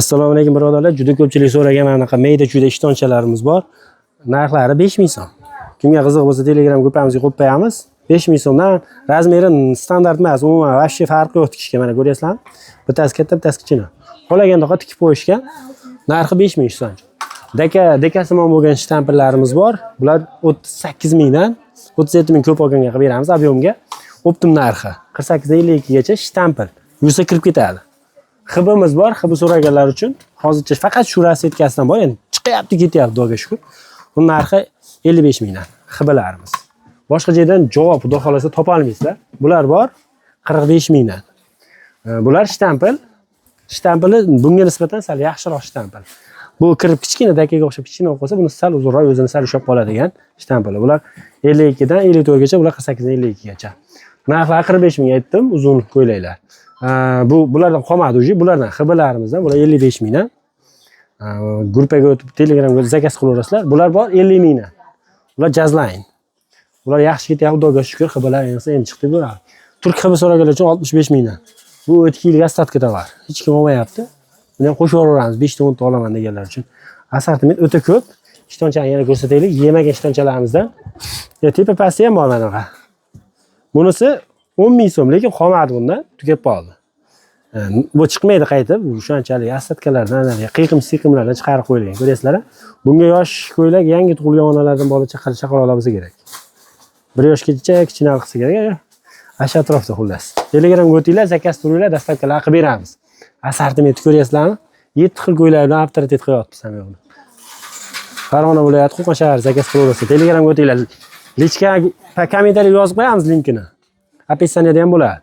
Assalomu alaykum birodarlar. Juda ko'pchilik so'ragan anaqa mayda chuyda ishtonchalarimiz bor. Narxlari 5000 so'm. Kimga qiziq bo'lsa Telegram gruppamizga qo'yib qo'yamiz. 5000 so'mdan razmeri standart emas, umuman vobshe farqi yo'q tikishga, mana ko'ryapsizlarmi? Bittasi katta, bittasi kichkina. Xohlagandaqa tikib qo'yishgan. Narxi 5000 so'm. Dekasimon bo'lgan shtampillarimiz bor. Bular 38000 dan 37000 ko'p olganga qilib beramiz ob'yomga. Optim narxi 48 dan 52 gacha shtampil. Yursa kirib ketadi. Xibimiz bor, xibi so'raganlar uchun hozircha faqat shu rasvetkasidan bor, endi chiqyapti, ketyapti, Xudoga shukr. Uning narxi 55000 dan xibilarimiz. Boshqa joydan javob xudo xolasa topa olmaysizlar. Bular bor 45000 dan. Bular shtampil. Shtampili bunga nisbatan sal yaxshiroq shtampil. Bu kirib kichkina dakaga o'xshab kichkina bo'lib qolsa, buni sal uzunroq, o'zini sal ushlab qoladigan shtampili. Bular 52 dan 54 gacha, bular 48 dan 52 gacha. Narxlari 45000 ga aytdim, uzun ko'ylaklar. Bulardan qolmadi уже, bulardan xibilarimizdan, bular 55000 dan. Gruppaga o'tib Telegramga zakaz qilaverasizlar. Bular bor 50000 dan. Bular Jazline. Bular yaxshi ketyapti, Xudoga shukr, xibilar endi chiqdi bular. Turk xibi so'raganlar uchun 65000 dan. Bu o'tgan yilgi assortga tovar. Hech kim olmayapti. Buni ham qo'shib yuboramiz, 5 ta 10 ta olaman deganlar uchun. Assortiment o'ta ko'p. Ishtonchani yana ko'rsataylik. Yemagan ishtonchalarimizdan. Tepa pasti ham bor mana bunaqa. Bunisi 10000 so'm, lekin qolmadi bundan, tugab qoldi. Bu chiqmaydi qaytib, shunchalik asatkalardan, qiyiqim-siqimlardan chiqarib qo'yilgan. Ko'rasizlar? Bunga yosh ko'ylak, yangi tug'ilgan onalardan bola chaqaloqlar bo'lsa kerak. 1 yoshgacha kichkina qilsa kerak. Asha atrofda xullas. Telegramga o'tinglar, zakaz turinglar, dastavkalar qilib beramiz. Assortimentni ko'ryapsizlarmi? 7 xil ko'ylak bilan avtoritet qilyapmiz ham yo'qni. Farg'ona viloyati Qo'qon shahar zakaz qilaverasiz. Telegramga o'tinglar. Lichka kommentariy yozib qo'yamiz linkini. Описаниеda ham bo'ladi.